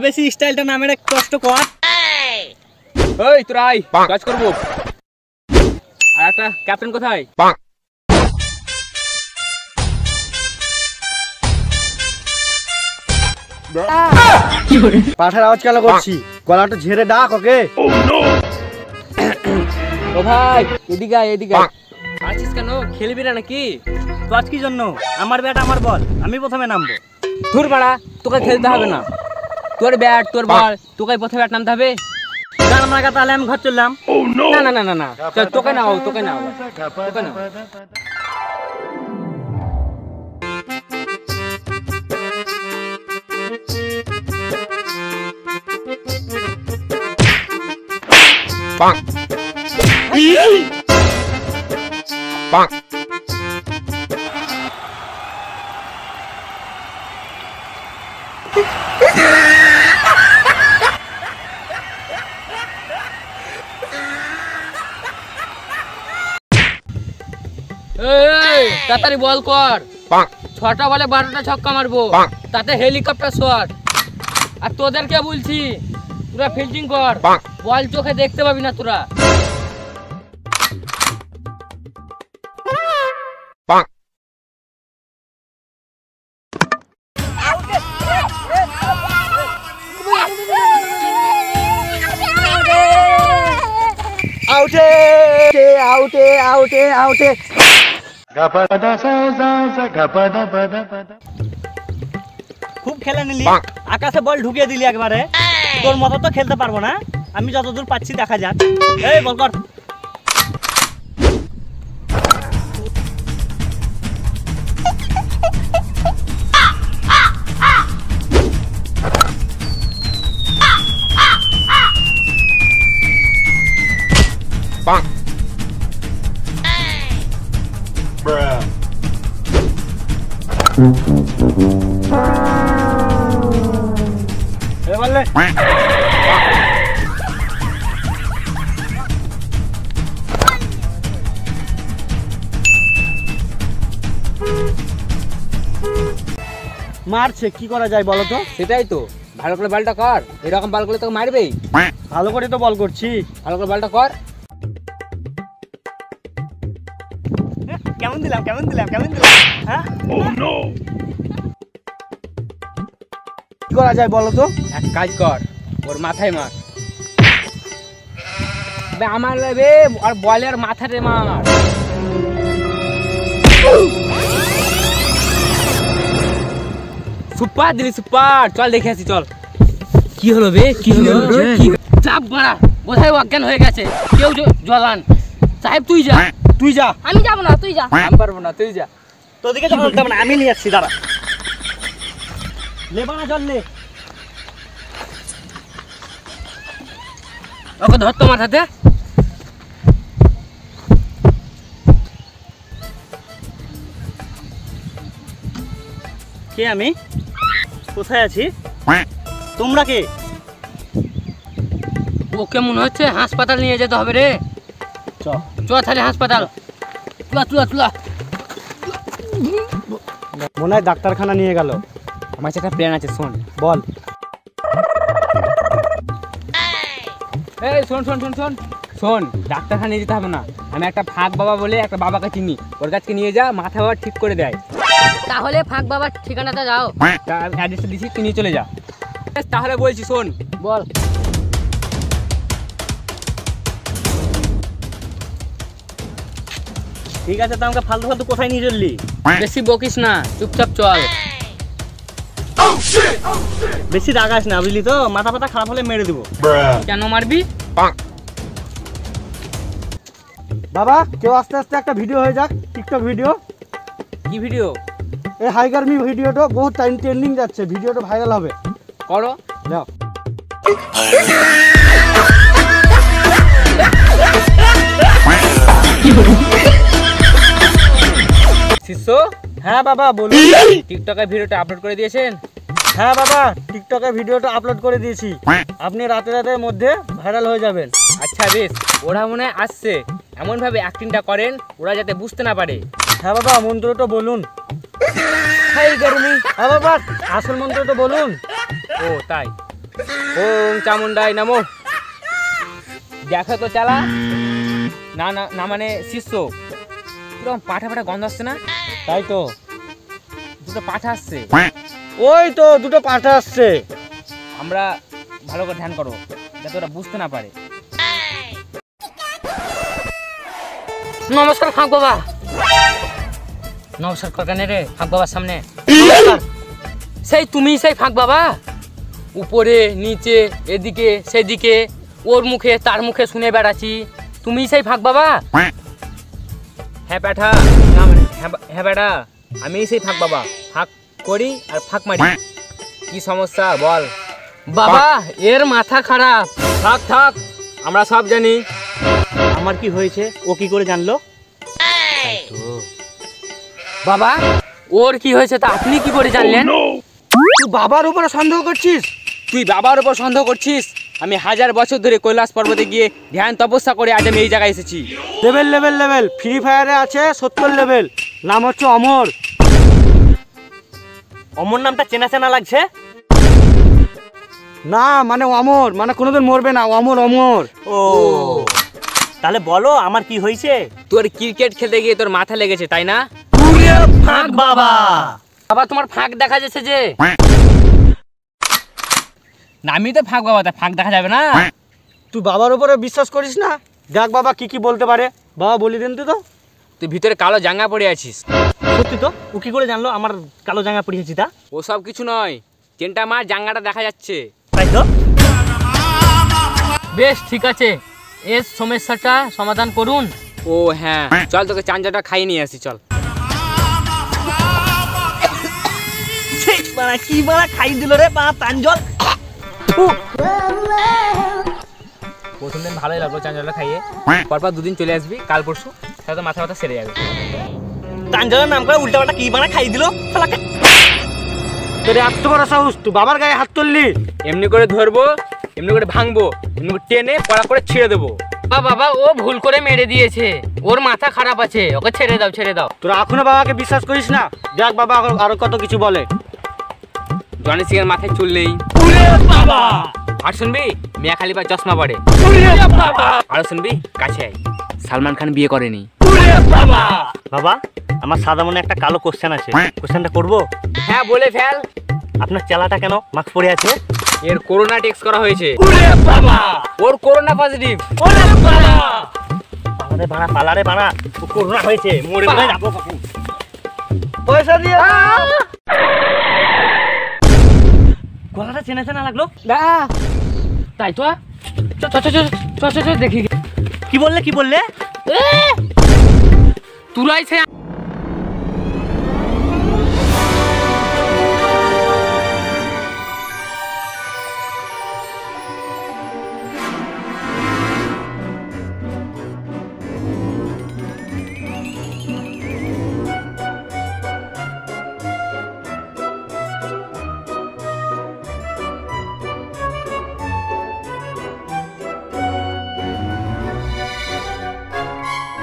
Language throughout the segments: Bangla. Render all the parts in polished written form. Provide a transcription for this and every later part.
বেশি স্টাইলটা নামের এক কষ্ট কর। ওই তোরা আয় কাজ করবো। আর একটা ক্যাপ্টেন কোথায়? পাঠার আওয়াজ কেন করছি? গলাটা ঝেড়ে ডাক ওকে। ও ভাই এদিকে আয়, এদিকে আয়। আছিস কেন? খেলবি না নাকি? তো আজ কি জন্য? আমার ব্যাট আমার বল, আমি প্রথমে নামবো। ধুর বাড়া, তোকে খেলতে হবে না। তোর ব্যাট তোর বল, তোকে প্রথমে ব্যাট নামতে হবে। তাহলে আমি ঘর চললাম। না না না না না, চল তোকে নাও, তোকে নাও, তোকে নাও। তাড়াতাড়ি বল কর। 6টা বলে 12টা ছক্কা মারবো, তাতে হেলিকপ্টার শট। আর তোদেরকে বলছি তোরা ফিল্ডিং কর, বল চোখে দেখতে পাবি না তোরা। আউটে আউটে আউটে আউটে। খুব খেলে নিলি, আকাশে বল ঢুকিয়ে দিলি একবারে। তোর মতো তো খেলতে পারবো না, আমি যতদূর পাচ্ছি দেখা যাক। এই বল কর। মারছে, কি করা যায় বলো তো? সেটাই তো, ভালো করে বলটা কর। এরকম বল করলে তোকে মারবেই। ভালো করে তো বল করছি। ভালো করে বলটা কর। কেমন দিলাম? হ্যাঁ, কি করা যায় বলো তো? এক কাজ কর, ওর মাথায় মার। আমার রে, আর বলের মাথা রে মার। সুপার দিলি, সুপার। চল দেখে আসি, চল। কি হলো বে? কি হলো? চাপ মারা, বোধহয় অজ্ঞান হয়ে গেছে। কেউ জলান। সাহেব তুই যা। তুই যা। আমি যাবো না, তুই যা। আমি পারবো না, তুই যা। তোদিকে যখন বলতে হবে না, আমি নিয়ে যাচ্ছি, দাঁড়া। লেবা না, চল লে। ওকে ধর তো মাথাতে। কে আমি? কোথায় আছি? তোমরা কে? ওকে মনে হচ্ছে হাসপাতাল নিয়ে যেতে হবে রে। চ চ তাহলে হাসপাতাল। তুলা তুলা তুলা। মনে হয় ডাক্তারখানা নিয়ে গেল। আমার কাছে একটা প্ল্যান আছে, শোন। বল। এই শোন শোন শোন শোন শোন, ডাক্তারখানা নিয়ে যেতে হবে না। আমি একটা ফাঁক বাবা বলে একটা বাবাকে চিনি, ওর কাছকে নিয়ে যা, মাথা বাবা ঠিক করে দেয়। তাহলে ফাঁক বাবার ঠিকানাটা যাও। অ্যাড্রেসটা দিছি, তুই নিয়ে চলে যা। তাহলে বলছি শোন, বল। ঠিক আছে, তো আমাকে ফালতু ফালতু কোথায় নিয়ে চললি? বেশি বকিস না, চুপচাপ চল। বেশি রাগাস না, বুঝলি তো? মাথা পাতা খারাপ হলে মেরে দিব। কেন মারবি? বাবা, কেউ আস্তে আস্তে একটা ভিডিও হয়ে যাক, টিকটক ভিডিও। কি ভিডিও? এই হাইগারমি ভিডিওটা বহুত টাইম ট্রেন্ডিং যাচ্ছে, ভিডিওটা ভাইরাল হবে। করো। যাও। শিষ্য, হ্যাঁ বাবা বলুন। টিকটকে ভিডিওটা আপলোড করে দিয়েছেন? হ্যাঁ বাবা, টিকটকে ভিডিওটা আপলোড করে দিয়েছি। আপনি রাতের মধ্যে ভাইরাল হয়ে যাবেন। আচ্ছা বেশ, ওরা মনে হয় আসছে, এমন ভাবে অ্যাক্টিংটা করেন ওরা যাতে বুঝতে না পারে। হ্যাঁ বাবা, মন্ত্রটা বলুন। হাই গরমি। হ্যাঁ বাবা, আসল মন্ত্রটা বলুন। ও তাই, ওম চামুন্ডাই নমো। দেখো তো চালা, না না না মানে শিষ্য, কিরকম পাঠা পাঠা গন্ধ আসছে না? তাই তো, দুটো পাঠা আসছে। ওই তো দুটো পাঁঠা আসছে। আমরা ভালো করে ধ্যান করো যাতে ওরা বুঝতে না পারে। নমস্কার ফাঁক বাবা। নমস্কার করকানে রে ফাঁক বাবার সামনে। নমস্কার। সেই তুমি সেই ফাঁক বাবা? উপরে নিচে এদিকে সেদিকে ওর মুখে তার মুখে শুনে বেড়াচ্ছি, তুমি সেই ফাঁক বাবা? হ্যাঁ ব্যাটা, না মানে হ্যাঁ ব্যাটা, আমি সেই ফাঁক বাবা। ফাঁক করি আর ফাঁক মারি। কি সমস্যা বল বাবা এর মাথা খারাপ। থাক থাক, আমরা সব জানি। আমার কি হয়েছে ও কি করে জানলো? বাবা ওর কি হয়েছে তা আপনি কি করে জানলেন? তুই বাবার উপরে সন্দেহ করছিস? তুই বাবার উপর সন্দেহ করছিস? আমি 1000 বছর ধরে কৈলাস পর্বতে গিয়ে ধ্যান তপস্যা করে আজ আমি এই জায়গায় এসেছি। লেভেল লেভেল লেভেল, ফ্রি ফায়ারে আছে 70 লেভেল, নাম হচ্ছে অমর। অমর নামটা চেনা চেনা লাগছে। না মানে অমর, মানে কোনোদিন মরবে না, অমর অমর। ও তাহলে বলো আমার কি হয়েছে? তোর ক্রিকেট খেলতে গিয়ে তোর মাথা লেগেছে তাই না? ফাঁক বাবা। বাবা তোমার ফাঁক দেখা যাচ্ছে যে। না আমি তো ফাঁক বাবা, তা ফাঁক দেখা যাবে না? তুই বাবার উপরে বিশ্বাস করিস না? দেখ বাবা কি কি বলতে পারে, বাবা বলি দিন তো। তুই ভিতরে কালো জাঙ্গা পরে আছিস। সত্যি তো? ও কি করে জানলো আমার কালো জাঙ্গা পরিয়েছি তা? ও সব কিছু নয়, চেনটা মার জাঙ্গাটা দেখা যাচ্ছে। তাই তো? বেশ ঠিক আছে, এর সমস্যাটা সমাধান করুন। ও হ্যাঁ, চল তোকে চাঞ্জাটা খাইয়ে নিয়ে আসি চল। ছি, বাড়া, কি বাড়া খাই দিল রে বা তাঞ্জল। প্রথম দিন ভালোই লাগলো চাঞ্জাটা খাইয়ে, পরপর 2 দিন চলে আসবি, কাল পরশু তাহলে তো মাথা ব্যথা সেরে যাবে। তাঞ্জলের নাম করে উল্টা পাল্টা কি বাড়া খাই দিল। শালাকে। তোর এত বড় সাহস, তুই বাবার গায়ে হাত তুললি? এমনি করে ধরবো, এমনি করে ভাঙবো, এমনি করে টেনে পড়া করে ছেড়ে দেবো। বাবা ও ভুল করে মেরে দিয়েছে, ওর মাথা খারাপ আছে, ওকে ছেড়ে দাও ছেড়ে দাও। তোরা এখনো বাবাকে বিশ্বাস করিস না? দেখ বাবা আরো কত কিছু বলে। জনি সিং এর মাথায় চুল নেই। আর শুনবি মিয়া খালিফার চশমা পড়ে। আর শুনবি কাছে আয়, সালমান খান বিয়ে করেনি। বাবা আমার সাদা মনে একটা কালো কোশ্চেন আছে, কোশ্চেনটা করবো? হ্যাঁ বলে ফেল। আপনার চেলাটা কেন মাস্ক পরে আছে? এর করোনা টেস্ট করা হয়েছে। ওর করোনা পজিটিভ। পালারে বাড়া, পালারে বাড়া, ও করোনা হয়েছে, মরে মরে যাবো। পয়সা দিয়ে গলাটা চেনা চেনা লাগলো। তাই তো চ দেখি। কি বললে কি বললে? তুলাই সে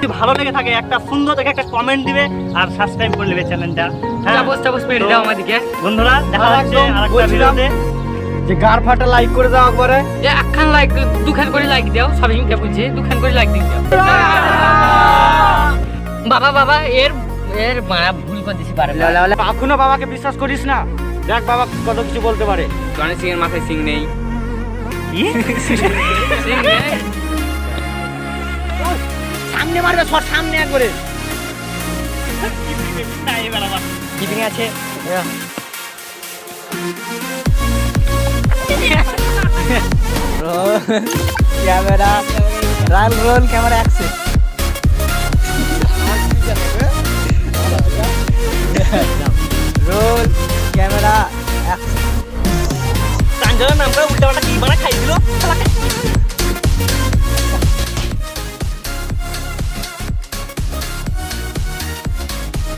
যদি ভালো লেগে থাকে একটা সুন্দর দেখে একটা কমেন্ট দিবে আর সাবস্ক্রাইব করে নেবে চ্যানেলটা। হ্যাঁ চাপস পেরে দাও আমাদেরকে। বন্ধুরা দেখা যাচ্ছে আরেকটা বলছিলাম ভিডিওতে। যে গার ফাটা লাইক করে দাও একবারে। একখান লাইক, দুখান করে লাইক দাও, সবাই মুখে বলছে দুখান করে লাইক দিও। বাবা এর এর মারা ভুল করে দিছি পারে। এখনো বাবাকে বিশ্বাস করিস না? দেখ বাবা কত কিছু বলতে পারে। জনি সিং এর মাথায় সিং নেই। কি? সামনে মারবে, সর সামনে একবারে। কিপিং আছে। Camera roll camera action. Roll camera action.